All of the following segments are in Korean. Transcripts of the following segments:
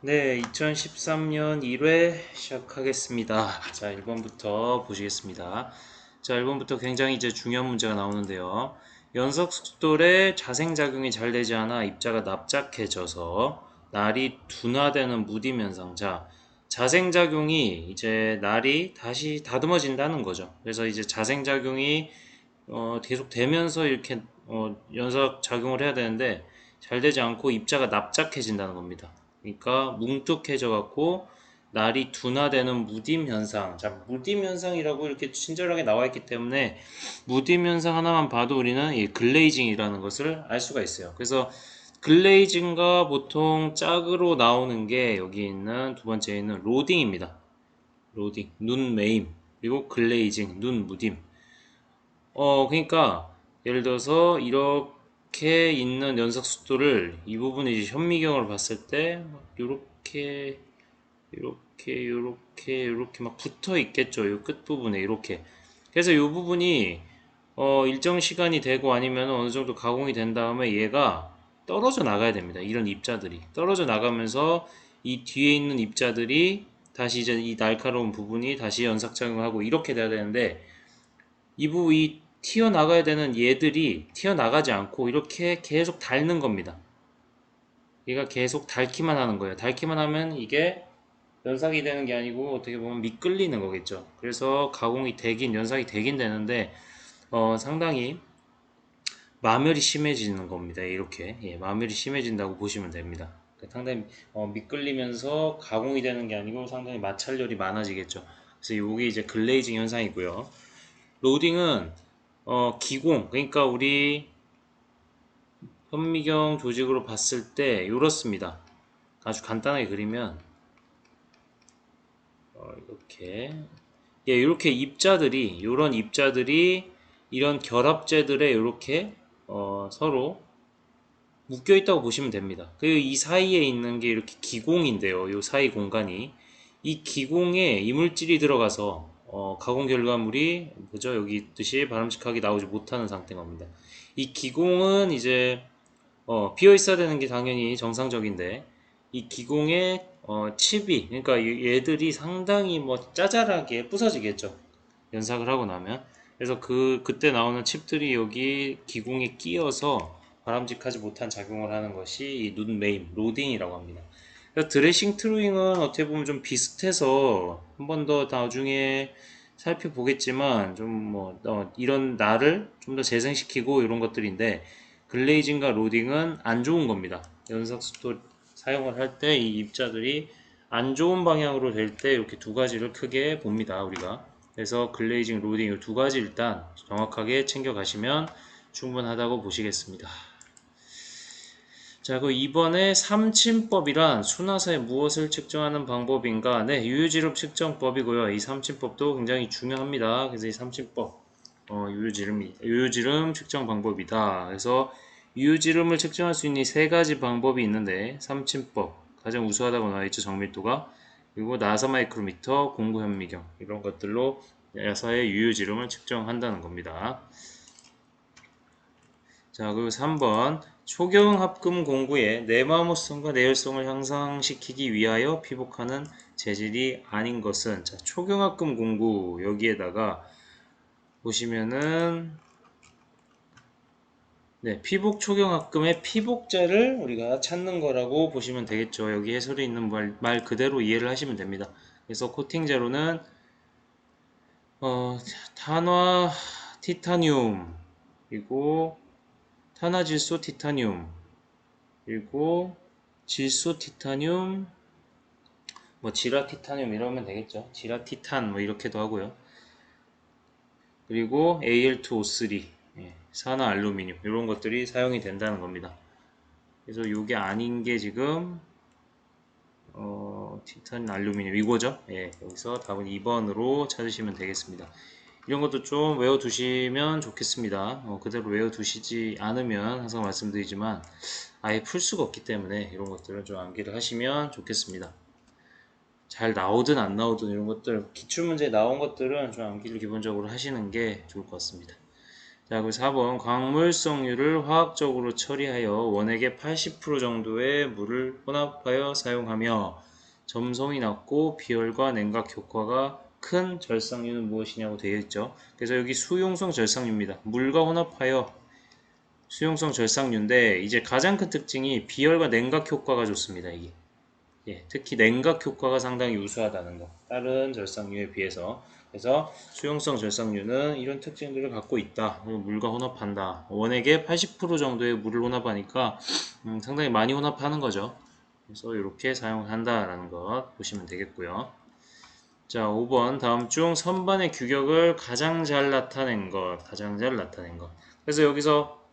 네, 2013년 1회 시작하겠습니다. 자, 1번부터 보시겠습니다. 자, 1번부터 굉장히 이제 중요한 문제가 나오는데요. 연석숙돌의 자생작용이 잘 되지 않아 입자가 납작해져서 날이 둔화되는 무딤 현상. 자, 자생작용이 이제 날이 다시 다듬어진다는 거죠. 그래서 이제 자생작용이 계속 되면서 이렇게 연석작용을 해야 되는데 잘 되지 않고 입자가 납작해진다는 겁니다. 그러니까 뭉툭해져 갖고 날이 둔화되는 무딤 현상. 자, 무딤 현상이라고 이렇게 친절하게 나와 있기 때문에 무딤 현상 하나만 봐도 우리는 이 글레이징이라는 것을 알 수가 있어요. 그래서 글레이징과 보통 짝으로 나오는 게 여기 있는 두 번째에 있는 로딩입니다. 로딩, 눈 메임, 그리고 글레이징, 눈 무딤. 그러니까 예를 들어서 이렇게 있는 연속 속도를 이 부분에 이제 현미경으로 봤을 때 이렇게 이렇게 막 붙어 있겠죠. 이 끝부분에 이렇게. 그래서 이 부분이 일정 시간이 되고 아니면 어느 정도 가공이 된 다음에 얘가 떨어져 나가야 됩니다. 이런 입자들이 떨어져 나가면서 이 뒤에 있는 입자들이 다시 이제 이 날카로운 부분이 다시 연삭작용하고 이렇게 돼야 되는데 이 튀어나가야 되는 얘들이 튀어나가지 않고 이렇게 계속 닳는 겁니다. 얘가 계속 닳기만 하는 거예요. 닳기만 하면 이게 연삭이 되는 게 아니고 어떻게 보면 미끌리는 거겠죠. 그래서 가공이 되긴 연삭이 되긴 되는데 상당히 마멸이 심해지는 겁니다. 이렇게 마멸이 심해진다고 보시면 됩니다. 그러니까 상당히 미끌리면서 가공이 되는 게 아니고 상당히 마찰열이 많아지겠죠. 그래서 이게 이제 글레이징 현상이고요. 로딩은 기공, 그러니까 우리 현미경 조직으로 봤을 때 이렇습니다. 아주 간단하게 그리면 이렇게 이렇게 입자들이 이런 입자들이 이런 결합체들에 이렇게 서로 묶여 있다고 보시면 됩니다. 그리고 이 사이에 있는 게 이렇게 기공인데요. 이 사이 공간이 이 기공에 이물질이 들어가서 가공 결과물이 그죠? 여기 있듯이 바람직하게 나오지 못하는 상태인 겁니다. 이 기공은 이제 비어 있어야 되는 게 당연히 정상적인데 이 기공의 칩이 그러니까 얘들이 상당히 뭐 짜잘하게 부서지겠죠. 연삭을 하고 나면. 그래서 그때 나오는 칩들이 여기 기공에 끼어서 바람직하지 못한 작용을 하는 것이 이 눈 메임, 로딩이라고 합니다. 그래서 드레싱 트루잉은 어떻게 보면 좀 비슷해서 한 번 더 나중에 살펴보겠지만 좀 뭐 이런 날을 좀 더 재생시키고 이런 것들인데 글레이징과 로딩은 안 좋은 겁니다. 연석수도 사용을 할 때 이 입자들이 안 좋은 방향으로 될 때 이렇게 두 가지를 크게 봅니다. 우리가. 그래서 글레이징, 로딩 이 두 가지 일단 정확하게 챙겨 가시면 충분하다고 보시겠습니다. 자, 그 이번에 삼침법이란 순화사의 무엇을 측정하는 방법인가? 네, 유효지름 측정법이고요. 이 삼침법도 굉장히 중요합니다. 그래서 이 삼침법, 유효지름 측정 방법이다. 그래서 유효지름을 측정할 수 있는 세 가지 방법이 있는데, 삼침법, 가장 우수하다고 나와 있죠, 정밀도가. 그리고 나사 마이크로미터, 공구 현미경, 이런 것들로 야사의 유효지름을 측정한다는 겁니다. 자, 그리고 3번. 초경합금 공구의 내마모성과 내열성을 향상시키기 위하여 피복하는 재질이 아닌 것은, 자, 초경합금 공구 여기에다가 보시면은 네, 피복 초경합금의 피복자를 우리가 찾는 거라고 보시면 되겠죠. 여기 해설이 있는 말 그대로 이해를 하시면 됩니다. 그래서 코팅 재료는 탄화 티타늄, 그리고 탄화질소 티타늄, 그리고 질소 티타늄, 뭐 지라 티타늄 이러면 되겠죠. 지라 티탄 뭐 이렇게도 하고요. 그리고 Al2O3, 산화 알루미늄 이런 것들이 사용이 된다는 겁니다. 그래서 이게 아닌 게 지금 티탄 알루미늄 이거죠. 여기서 답은 2번으로 찾으시면 되겠습니다. 이런 것도 좀 외워두시면 좋겠습니다. 그대로 외워두시지 않으면 항상 말씀드리지만 아예 풀 수가 없기 때문에 이런 것들을 좀 암기를 하시면 좋겠습니다. 잘 나오든 안 나오든 이런 것들 기출문제에 나온 것들은 좀 암기를 기본적으로 하시는 게 좋을 것 같습니다. 자, 그 4번 광물성유를 화학적으로 처리하여 원액의 80% 정도의 물을 혼합하여 사용하며 점성이 낮고 비열과 냉각 효과가 큰 절삭유는 무엇이냐고 되어 있죠. 그래서 여기 수용성 절삭유입니다. 물과 혼합하여 수용성 절삭유인데 이제 가장 큰 특징이 비열과 냉각 효과가 좋습니다. 이게. 예, 특히 냉각 효과가 상당히 우수하다는 거. 다른 절삭류에 비해서. 그래서 수용성 절삭류는 이런 특징들을 갖고 있다. 그리고 물과 혼합한다. 원액에 80% 정도의 물을 혼합하니까 상당히 많이 혼합하는 거죠. 그래서 이렇게 사용한다라는 것 보시면 되겠고요. 자, 5번 다음 중 선반의 규격을 가장 잘 나타낸 것. 가장 잘 나타낸 것. 그래서 여기서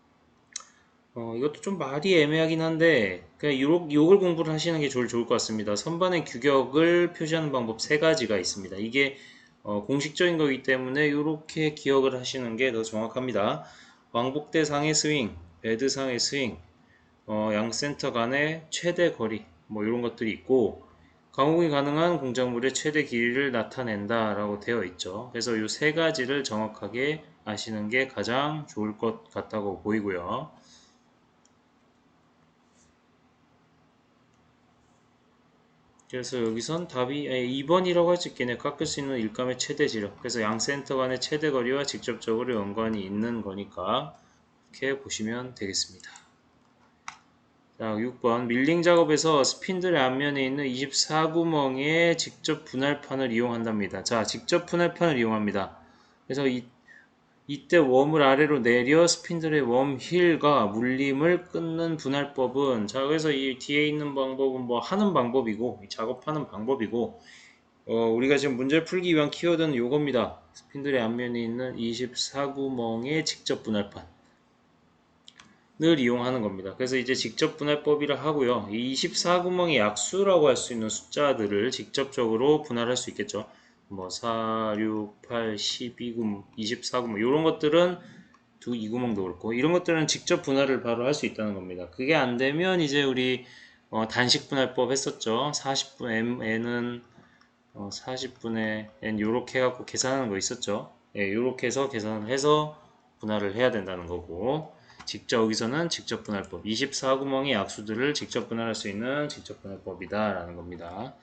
이것도 좀 말이 애매하긴 한데, 그냥 요걸 공부를 하시는 게 좋을 것 같습니다. 선반의 규격을 표시하는 방법 세 가지가 있습니다. 이게 공식적인 거기 때문에 이렇게 기억을 하시는 게 더 정확합니다. 왕복대상의 스윙, 베드상의 스윙, 양센터 간의 최대 거리, 뭐 이런 것들이 있고, 가공이 가능한 공작물의 최대 길이를 나타낸다 라고 되어 있죠. 그래서 이 세 가지를 정확하게 아시는 게 가장 좋을 것 같다고 보이고요. 그래서 여기선 답이 2번이라고 할 수 있겠네요. 깎을 수 있는 일감의 최대 지름. 그래서 양 센터 간의 최대 거리와 직접적으로 연관이 있는 거니까 이렇게 보시면 되겠습니다. 자, 6번 밀링 작업에서 스핀들의 앞면에 있는 24구멍의 직접 분할판을 이용한답니다. 자, 직접 분할판을 이용합니다. 그래서 이때 웜을 아래로 내려 스핀들의 웜힐과 물림을 끊는 분할법은, 자, 그래서 이 뒤에 있는 방법은 뭐 하는 방법이고 작업하는 방법이고, 우리가 지금 문제를 풀기 위한 키워드는 요겁니다. 스핀들의 앞면에 있는 24구멍의 직접 분할판을 이용하는 겁니다. 그래서 이제 직접 분할법이라 하고요. 이 24구멍의 약수라고 할 수 있는 숫자들을 직접적으로 분할할 수 있겠죠. 뭐 4, 6, 8, 12구멍, 24구멍 이런 것들은 두 이구멍도 그렇고 이런 것들은 직접 분할을 바로 할 수 있다는 겁니다. 그게 안 되면 이제 우리 단식 분할법 했었죠. 40분 n은 40분의 n 요렇게 해갖고 계산하는 거 있었죠. 예, 요렇게 해서 계산을 해서 분할을 해야 된다는 거고, 직접 여기서는 직접 분할법 24구멍의 약수들을 직접 분할할 수 있는 직접 분할법이다 라는 겁니다.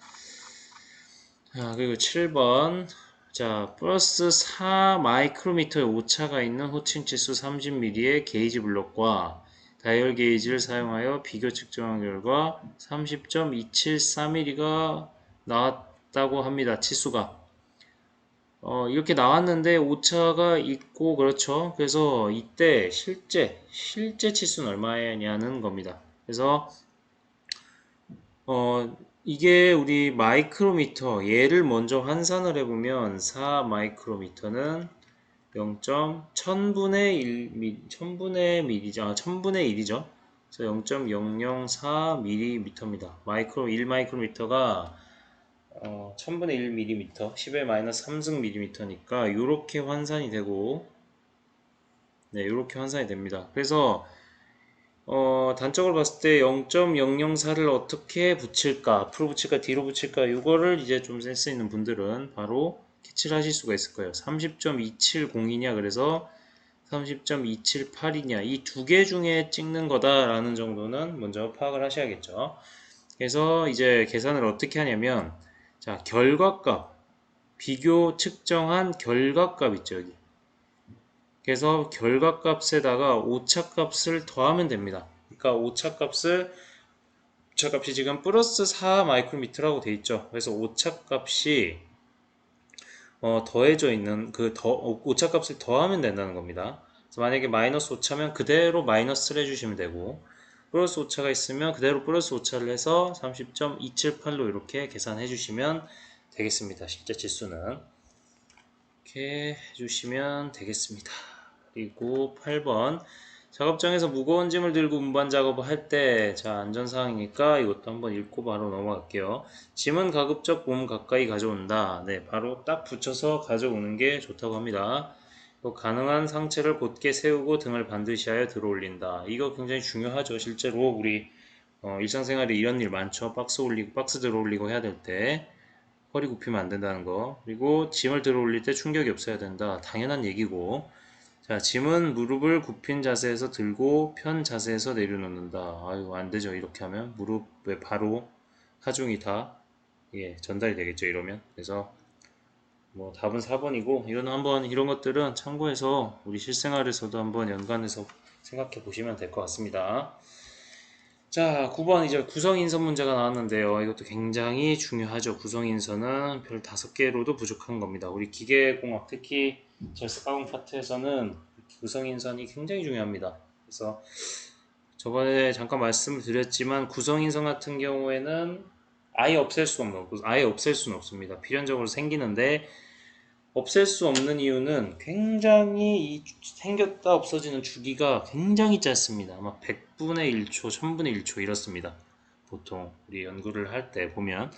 자, 그리고 7번 자, 플러스 4 마이크로미터의 오차가 있는 호칭치수 30mm의 게이지 블록과 다이얼 게이지를 사용하여 비교 측정한 결과 30.274mm가 나왔다고 합니다. 치수가. 이렇게 나왔는데 오차가 있고 그렇죠. 그래서 이때 실제 치수는 얼마냐는 겁니다. 그래서 이게 우리 마이크로미터 얘를 먼저 환산을 해보면 4 마이크로미터는 0.1000분의 1 1000분의 밀이죠. 1000분의 1이죠. 그래서 0.004mm입니다. 1 마이크로미터가 1000분의 1mm, 10의 마이너스 3승 mm니까 이렇게 환산이 되고, 네, 이렇게 환산이 됩니다. 그래서 단적으로 봤을 때 0.004를 어떻게 붙일까, 앞으로 붙일까, 뒤로 붙일까, 이거를 이제 좀 센스 있는 분들은 바로 캐치를 하실 수가 있을 거예요. 30.270이냐, 그래서 30.278이냐, 이 두 개 중에 찍는 거다라는 정도는 먼저 파악을 하셔야겠죠. 그래서 이제 계산을 어떻게 하냐면, 자, 결과값, 비교 측정한 결과값 있죠, 여기. 그래서 결과값에다가 오차값을 더하면 됩니다. 그러니까 오차값이 지금 플러스 4 마이크로미터라고 돼 있죠. 그래서 오차값이 더해져 있는 오차값을 더하면 된다는 겁니다. 그래서 만약에 마이너스 오차면 그대로 마이너스를 해주시면 되고, 플러스 오차가 있으면 그대로 플러스 오차를 해서 30.278로 이렇게 계산해 주시면 되겠습니다. 실제 치수는 이렇게 해주시면 되겠습니다. 그리고 8번 작업장에서 무거운 짐을 들고 운반 작업을 할 때, 자, 안전사항이니까 이것도 한번 읽고 바로 넘어갈게요. 짐은 가급적 몸 가까이 가져온다. 네, 바로 딱 붙여서 가져오는 게 좋다고 합니다. 또 가능한 상체를 곧게 세우고 등을 반드시 하여 들어 올린다. 이거 굉장히 중요하죠. 실제로 우리 일상생활에 이런 일 많죠. 박스 올리고 박스 들어 올리고 해야 될 때 허리 굽히면 안 된다는 거. 그리고 짐을 들어 올릴 때 충격이 없어야 된다. 당연한 얘기고. 자, 짐은 무릎을 굽힌 자세에서 들고 편 자세에서 내려놓는다. 아유, 안 되죠. 이렇게 하면 무릎에 바로 하중이 다 전달이 되겠죠. 이러면. 그래서 뭐 답은 4번이고 이건 한번 이런 것들은 참고해서 우리 실생활에서도 한번 연관해서 생각해 보시면 될 것 같습니다. 자, 9번 이제 구성인선 문제가 나왔는데요. 이것도 굉장히 중요하죠. 구성인선은 별 5개로도 부족한 겁니다. 우리 기계공학 특히 절삭가공 파트에서는 구성인선이 굉장히 중요합니다. 그래서 저번에 잠깐 말씀을 드렸지만 구성인선 같은 경우에는 아예 없앨 수는 없습니다. 필연적으로 생기는데 없앨 수 없는 이유는 굉장히 생겼다 없어지는 주기가 굉장히 짧습니다. 아마 100분의 1초, 1000분의 1초 이렇습니다. 보통 우리 연구를 할 때 보면.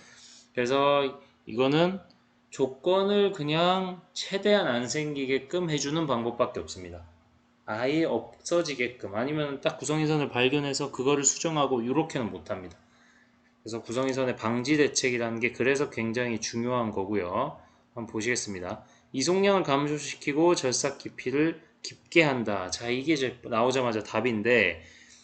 그래서 이거는 조건을 그냥 최대한 안 생기게끔 해주는 방법밖에 없습니다. 아예 없어지게끔 아니면 딱 구성이선을 발견해서 그거를 수정하고 이렇게는 못합니다. 그래서 구성이선의 방지 대책이라는 게 그래서 굉장히 중요한 거고요. 한번 보시겠습니다. 이송량을 감소시키고 절삭 깊이를 깊게 한다. 자, 이게 이제 나오자마자 답인데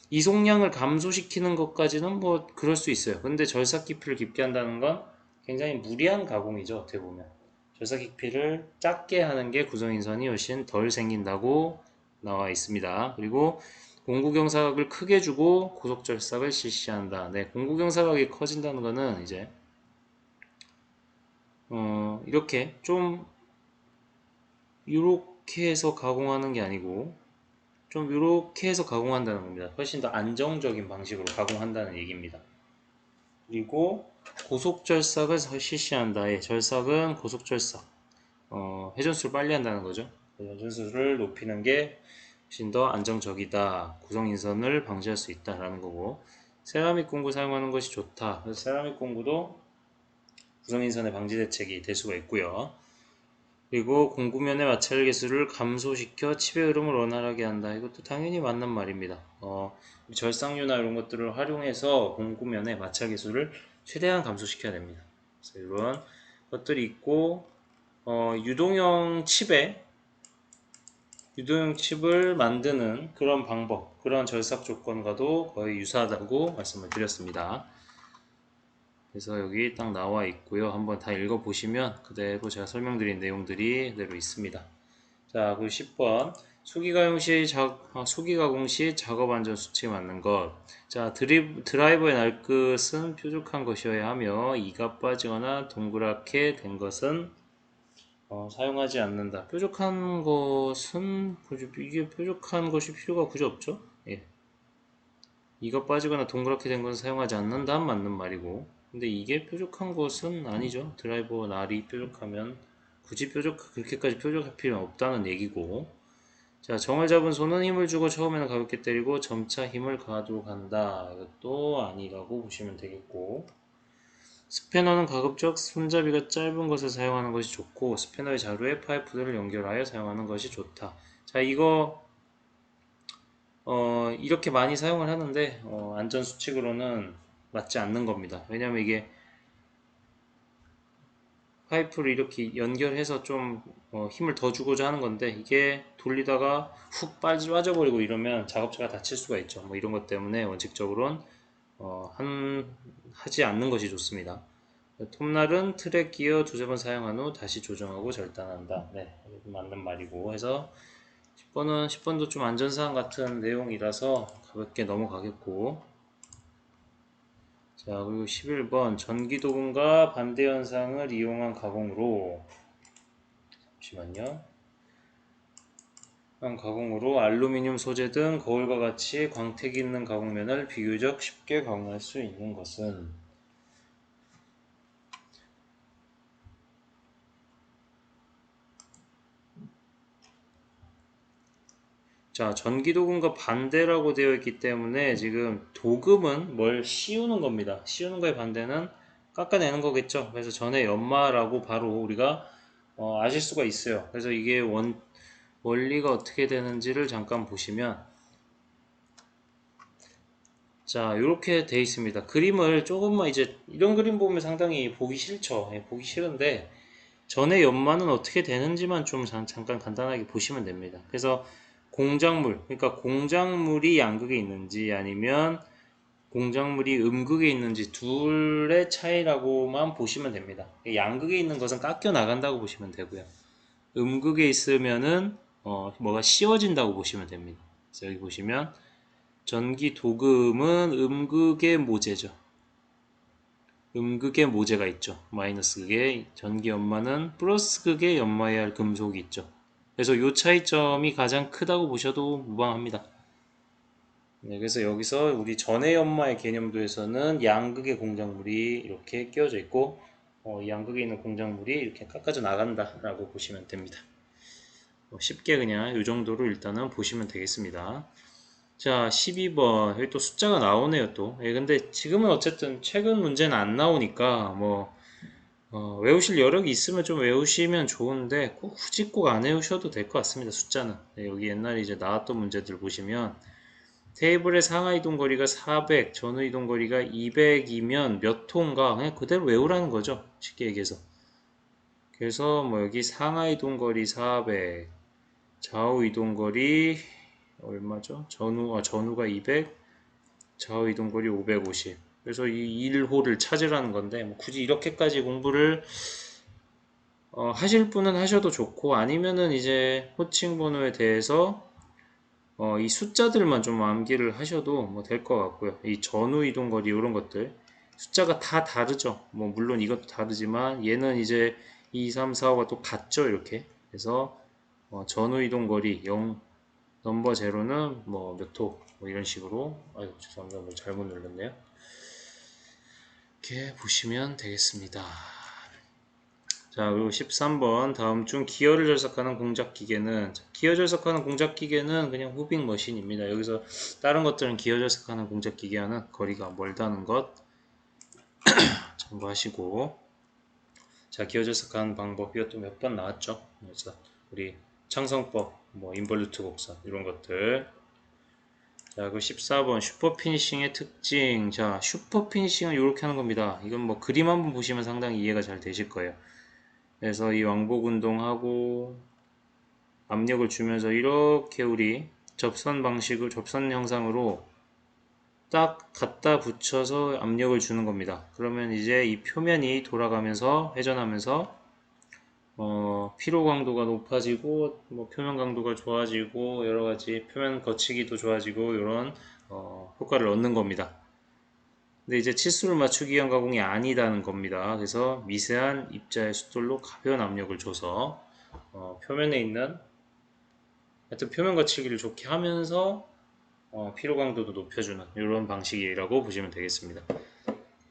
이송량을 감소시키는 것까지는 뭐 그럴 수 있어요. 근데 절삭 깊이를 깊게 한다는 건 굉장히 무리한 가공이죠. 어떻게 보면. 절삭 깊이를 작게 하는 게 구성인선이 훨씬 덜 생긴다고 나와 있습니다. 그리고 공구경사각을 크게 주고 고속절삭을 실시한다. 네, 공구경사각이 커진다는 거는 이제 이렇게 좀 이렇게 해서 가공하는 게 아니고 좀 이렇게 해서 가공한다는 겁니다. 훨씬 더 안정적인 방식으로 가공한다는 얘기입니다. 그리고 고속절삭을 실시한다. 예, 절삭은 고속절삭. 회전수를 빨리 한다는 거죠. 회전수를 높이는 게 훨씬 더 안정적이다. 구성인선을 방지할 수 있다라는 거고 세라믹 공구 사용하는 것이 좋다. 그래서 세라믹 공구도 구성인선의 방지 대책이 될 수가 있고요. 그리고 공구면의 마찰 개수를 감소시켜 칩의 흐름을 원활하게 한다. 이것도 당연히 맞는 말입니다. 절삭류나 이런 것들을 활용해서 공구면의 마찰 개수를 최대한 감소시켜야 됩니다. 그래서 이런 것들이 있고 유동형 칩을 만드는 그런 방법, 그런 절삭 조건과도 거의 유사하다고 말씀을 드렸습니다. 그래서 여기 딱 나와 있고요. 한번 다 읽어보시면 그대로 제가 설명드린 내용들이 그대로 있습니다. 자, 그리고 10번. 수기 가공 시 작업 안전 수칙에 맞는 것. 자, 드라이버의 날 끝은 뾰족한 것이어야 하며 이가 빠지거나 동그랗게 된 것은 사용하지 않는다. 뾰족한 것은 이게 뾰족한 것이 필요가 굳이 없죠. 예. 이가 빠지거나 동그랗게 된 것은 사용하지 않는다 맞는 말이고 근데 이게 뾰족한 것은 아니죠. 드라이버 날이 뾰족하면 굳이 그렇게까지 뾰족할 필요는 없다는 얘기고 자, 정을 잡은 손은 힘을 주고 처음에는 가볍게 때리고 점차 힘을 가하도록 한다. 이것도 아니라고 보시면 되겠고 스패너는 가급적 손잡이가 짧은 것을 사용하는 것이 좋고 스패너의 자루에 파이프들을 연결하여 사용하는 것이 좋다. 자, 이거 이렇게 많이 사용을 하는데 안전 수칙으로는 맞지 않는 겁니다. 왜냐면 이게 파이프를 이렇게 연결해서 좀 힘을 더 주고자 하는 건데 이게 돌리다가 훅 빠져버리고 이러면 작업자가 다칠 수가 있죠. 뭐 이런 것 때문에 원칙적으로는 하지 않는 것이 좋습니다. 톱날은 틀에 끼어 두세 번 사용한 후 다시 조정하고 절단한다. 네, 맞는 말이고 해서 10번도 좀 안전사항 같은 내용이라서 가볍게 넘어가겠고 자, 그리고 11번 전기도금과 반대 현상을 이용한 가공으로 잠시만요. 한 가공으로 알루미늄 소재 등 거울과 같이 광택이 있는 가공면을 비교적 쉽게 가공할 수 있는 것은 자, 전기도금과 반대라고 되어 있기 때문에 지금 도금은 뭘 씌우는 겁니다. 씌우는 거의 반대는 깎아내는 거겠죠. 그래서 전에 연마라고 바로 우리가 아실 수가 있어요. 그래서 이게 원리가 어떻게 되는지를 잠깐 보시면 자, 이렇게 돼 있습니다. 그림을 조금만 이제 이런 그림 보면 상당히 보기 싫죠. 예, 보기 싫은데 전의 연마는 어떻게 되는지만 좀 잠깐 간단하게 보시면 됩니다. 그래서 공작물, 그러니까 공작물이 양극에 있는지 아니면 공작물이 음극에 있는지 둘의 차이라고만 보시면 됩니다. 양극에 있는 것은 깎여 나간다고 보시면 되고요. 음극에 있으면은 뭐가 씌워진다고 보시면 됩니다. 그래서 여기 보시면 전기 도금은 음극의 모재죠. 음극의 모재가 있죠. 마이너스 극에 전기 연마는 플러스 극에 연마해야 할 금속이 있죠. 그래서 이 차이점이 가장 크다고 보셔도 무방합니다. 네, 그래서 여기서 우리 전해 연마의 개념도에서는 양극의 공작물이 이렇게 끼워져 있고 이 양극에 있는 공작물이 이렇게 깎아져 나간다라고 보시면 됩니다. 쉽게 그냥 이 정도로 일단은 보시면 되겠습니다. 자, 12번. 여기 또 숫자가 나오네요, 또. 근데 지금은 어쨌든 최근 문제는 안 나오니까, 외우실 여력이 있으면 좀 외우시면 좋은데, 굳이 꼭 안 외우셔도 될 것 같습니다, 숫자는. 여기 옛날에 이제 나왔던 문제들 보시면, 테이블의 상하 이동 거리가 400, 전후 이동 거리가 200이면 몇 호인가? 그냥 그대로 외우라는 거죠, 쉽게 얘기해서. 그래서 뭐 여기 상하 이동 거리 400, 좌우 이동 거리 얼마죠? 전후가 200, 좌우 이동 거리 550. 그래서 이 1호를 찾으라는 건데 뭐 굳이 이렇게까지 공부를 하실 분은 하셔도 좋고 아니면은 이제 호칭 번호에 대해서 이 숫자들만 좀 암기를 하셔도 뭐 될 것 같고요. 이 전후 이동 거리 이런 것들 숫자가 다 다르죠. 뭐 물론 이것도 다르지만 얘는 이제 2, 3, 4, 5가 또 같죠. 이렇게. 그래서 전후 이동 거리 0 넘버 제로는 뭐 몇 호, 뭐 이런 식으로, 아이고, 죄송합니다. 뭐 잘못 눌렀네요. 이렇게 보시면 되겠습니다. 자, 그리고 13번. 다음 중 기어를 절삭하는 공작 기계는, 기어 절삭하는 공작 기계는 그냥 후빙 머신입니다. 여기서 다른 것들은 기어 절삭하는 공작 기계와는 거리가 멀다는 것 참고하시고, 자, 기어 절삭하는 방법, 이것도 몇 번 나왔죠. 그래서 우리 창성법, 뭐 인볼루트 곡선, 이런 것들. 자, 그 14번 슈퍼 피니싱의 특징. 자, 슈퍼 피니싱은 이렇게 하는 겁니다. 이건 뭐 그림 한번 보시면 상당히 이해가 잘 되실 거예요. 그래서 이 왕복 운동하고 압력을 주면서 이렇게 우리 접선 형상으로 딱 갖다 붙여서 압력을 주는 겁니다. 그러면 이제 이 표면이 돌아가면서 회전하면서 피로 강도가 높아지고 뭐 표면 강도가 좋아지고 여러 가지 표면 거치기도 좋아지고 이런 효과를 얻는 겁니다. 근데 이제 치수를 맞추기 위한 가공이 아니다는 겁니다. 그래서 미세한 입자의 숫돌로 가벼운 압력을 줘서 표면에 있는 하여튼 표면 거치기를 좋게 하면서 피로 강도도 높여주는 이런 방식이라고 보시면 되겠습니다.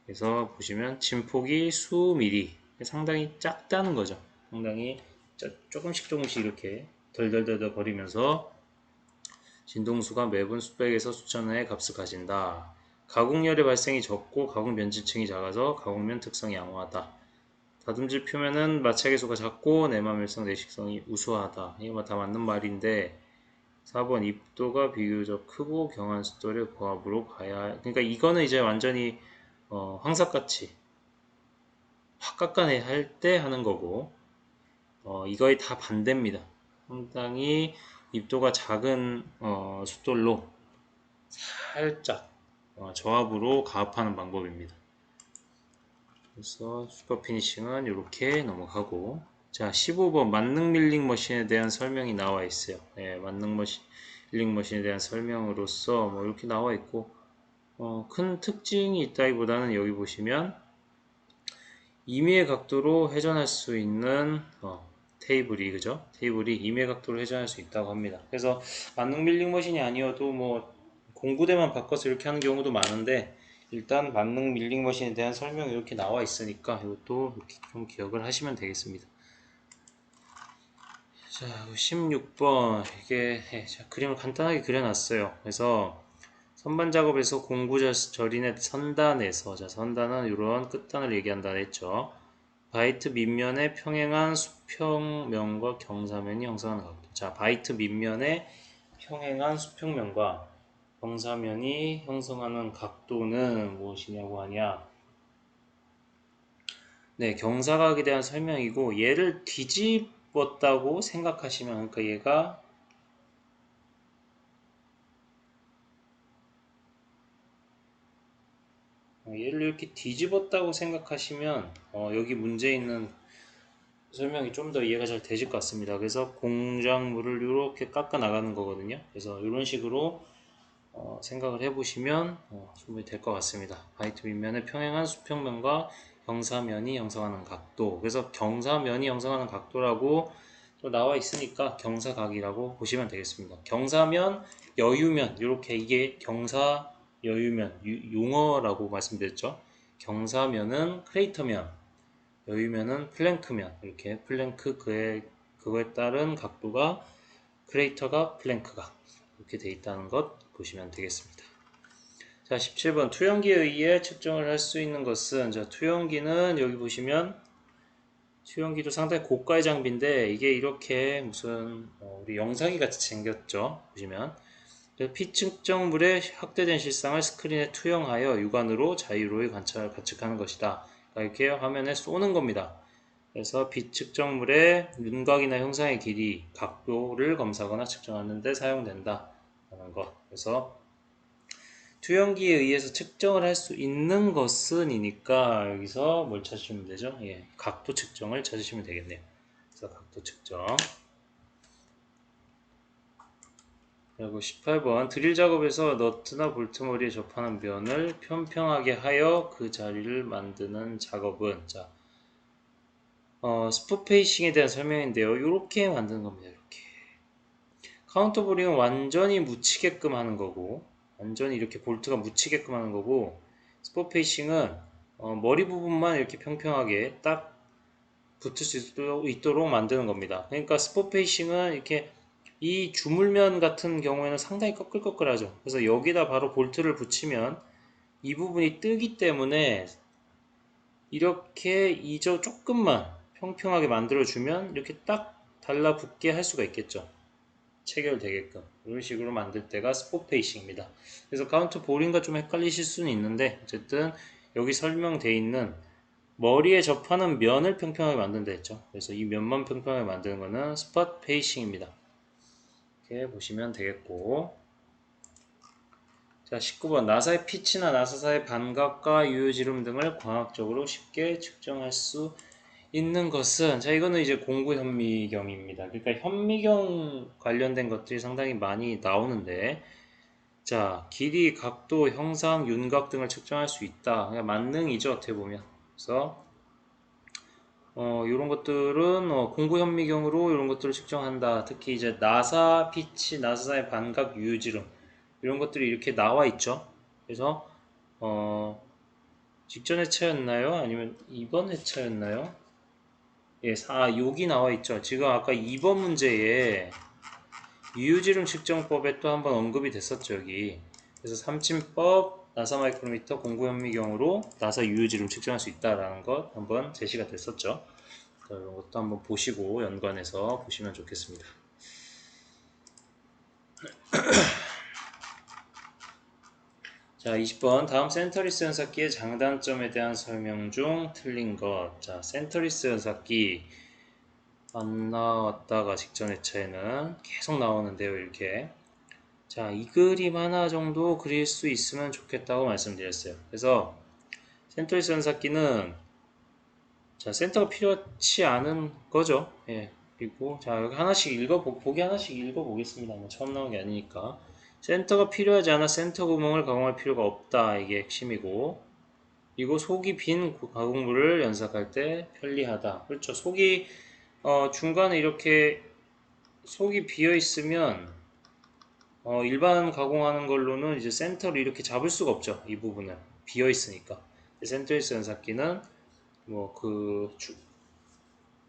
그래서 보시면 진폭이 수 미리 상당히 작다는 거죠. 상당히 조금씩 이렇게 덜덜덜 거리면서 진동수가 매분 수백에서 수천의 값을 가진다. 가공열의 발생이 적고 가공 면지층이 작아서 가공면 특성이 양호하다. 다듬질 표면은 마찰계 수가 작고 내마밀성 내식성이 우수하다. 이게 뭐 다 맞는 말인데 4번 입도가 비교적 크고 경한 숫돌의 고압으로 가야 그러니까 이거는 이제 완전히 황사같이 확 깎아내 할 때 하는 거고 이거의 다 반대입니다. 상당히 입도가 작은 숫돌로 살짝 저압으로 가압하는 방법입니다. 그래서 슈퍼 피니싱은 이렇게 넘어가고 자 15번 만능 밀링 머신에 대한 설명이 나와 있어요. 만능 밀링 머신에 대한 설명으로서 뭐 이렇게 나와 있고 큰 특징이 있다기보다는 여기 보시면 임의의 각도로 회전할 수 있는 테이블이 그죠? 테이블이 임의의 각도로 회전할 수 있다고 합니다. 그래서 만능 밀링 머신이 아니어도 뭐 공구대만 바꿔서 이렇게 하는 경우도 많은데 일단 만능 밀링 머신에 대한 설명이 이렇게 나와 있으니까 이것도 이렇게 좀 기억을 하시면 되겠습니다. 자, 16번 이게 그림을 간단하게 그려놨어요. 그래서 선반 작업에서 공구 절인의 선단에서 자 선단은 이런 끝단을 얘기한다 했죠. 바이트 밑면의 평행한 수평면과 경사면이 형성하는 각도. 자, 바이트 밑면의 평행한 수평면과 경사면이 형성하는 각도는 무엇이냐고 하냐? 네, 경사각에 대한 설명이고 얘를 뒤집었다고 생각하시면 그러니까 얘가 얘를 이렇게 뒤집었다고 생각하시면 여기 문제 있는 설명이 좀 더 이해가 잘 되실 것 같습니다. 그래서 공작물을 이렇게 깎아 나가는 거거든요. 그래서 이런 식으로 생각을 해보시면 충분히 될 것 같습니다. 바이트 밑면의 평행한 수평면과 경사면이 형성하는 각도. 그래서 경사면이 형성하는 각도라고 또 나와 있으니까 경사각이라고 보시면 되겠습니다. 경사면, 여유면 이렇게 이게 경사, 여유면 용어라고 말씀드렸죠. 경사면은 크레이터면, 여유면은 플랭크면 이렇게 플랭크 그거에 따른 각도가 크레이터가 플랭크각 이렇게 돼 있다는 것 보시면 되겠습니다. 자, 17번 투영기에 의해 측정을 할 수 있는 것은 자, 투영기는 여기 보시면 투영기도 상당히 고가의 장비인데 이게 이렇게 무슨 우리 영상기 같이 생겼죠. 보시면 피측정물의 확대된 실상을 스크린에 투영하여 육안으로 자유로이 관측하는 것이다. 이렇게 화면에 쏘는 겁니다. 그래서 비측정물의 윤곽이나 형상의 길이, 각도를 검사하거나 측정하는 데 사용된다. 라는 것. 그래서 투영기에 의해서 측정을 할 수 있는 것은이니까 여기서 뭘 찾으시면 되죠? 예, 각도 측정을 찾으시면 되겠네요. 그래서 각도 측정. 그리고 18번 드릴 작업에서 너트나 볼트 머리에 접하는 면을 평평하게 하여 그 자리를 만드는 작업은 자, 스포 페이싱에 대한 설명인데요. 이렇게 만드는 겁니다. 이렇게 카운터 보링은 완전히 묻히게끔 하는 거고 완전히 이렇게 볼트가 묻히게끔 하는 거고 스포 페이싱은 머리 부분만 이렇게 평평하게 딱 붙을 수 있도록 만드는 겁니다. 그러니까 스포 페이싱은 이렇게 이 주물면 같은 경우에는 상당히 꺼끌꺼끌하죠. 그래서 여기다 바로 볼트를 붙이면 이 부분이 뜨기 때문에 이렇게 이저 조금만 평평하게 만들어주면 이렇게 딱 달라붙게 할 수가 있겠죠. 체결되게끔 이런 식으로 만들 때가 스포 페이싱입니다. 그래서 카운터 볼링과 좀 헷갈리실 수는 있는데 어쨌든 여기 설명되어 있는 머리에 접하는 면을 평평하게 만든다 했죠. 그래서 이 면만 평평하게 만드는 거는 스팟 페이싱입니다. 이렇게 보시면 되겠고 자 19번 나사의 피치나 나사사의 반각과 유효지름 등을 광학적으로 쉽게 측정할 수 있는 것은 자 이거는 이제 공구 현미경입니다. 그러니까 현미경 관련된 것들이 상당히 많이 나오는데 자 길이, 각도, 형상, 윤곽 등을 측정할 수 있다. 그냥 만능이죠 어떻게 보면. 그래서 이런 것들은 공구 현미경으로 이런 것들을 측정한다. 특히 이제 나사 피치, 나사의 반각, 유지름 이런 것들이 이렇게 나와 있죠. 그래서 직전 회차였나요? 아니면 이번 회차였나요? 예, 여기 나와 있죠. 지금 아까 2번 문제에 유지름 측정법에 또 한번 언급이 됐었죠, 여기. 그래서 삼침법, 나사 마이크로미터, 공구 현미경으로 나사 유지름 측정할 수 있다라는 것 한번 제시가 됐었죠. 이런 것도 한번 보시고 연관해서 보시면 좋겠습니다. 자, 20번 다음 센터리스 연삭기의 장단점에 대한 설명 중 틀린 것. 자, 센터리스 연삭기 안 나왔다가 직전 회차에는 계속 나오는데요, 이렇게. 자, 이 그림 하나 정도 그릴 수 있으면 좋겠다고 말씀드렸어요. 그래서 센터리스 연삭기는 자, 센터가 필요치 않은 거죠. 예. 그리고 자, 여기 하나씩 보기 하나씩 읽어보겠습니다. 뭐 처음 나온 게 아니니까. 센터가 필요하지 않아 센터 구멍을 가공할 필요가 없다. 이게 핵심이고. 그리고 속이 빈 가공물을 연삭할 때 편리하다. 그렇죠. 속이 중간에 이렇게 속이 비어 있으면 일반 가공하는 걸로는 이제 센터를 이렇게 잡을 수가 없죠. 이 부분은 비어 있으니까. 센터리스 연삭기는 뭐그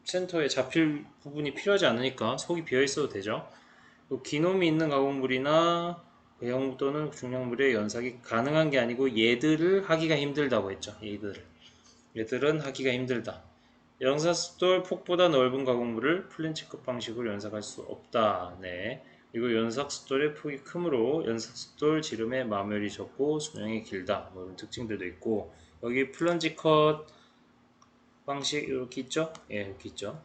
센터에 잡힐 부분이 필요하지 않으니까 속이 비어 있어도 되죠. 기놈이 있는 가공물이나 대형 또는 중량물의 연삭이 가능한 게 아니고 얘들을 하기가 힘들다고 했죠. 얘들은 하기가 힘들다. 연사숫돌 폭보다 넓은 가공물을 플랜치급 방식으로 연삭할 수 없다. 네. 그리고 연삭숫돌의 폭이 크므로 연삭숫돌 지름의 마멸이 적고 수명이 길다. 뭐 이런 특징들도 있고 여기 플런지 컷 방식 이렇게 있죠? 예, 이렇게 있죠.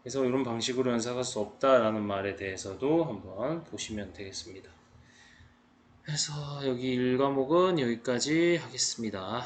그래서 이런 방식으로 연산할 수 없다라는 말에 대해서도 한번 보시면 되겠습니다. 그래서 여기 1과목은 여기까지 하겠습니다.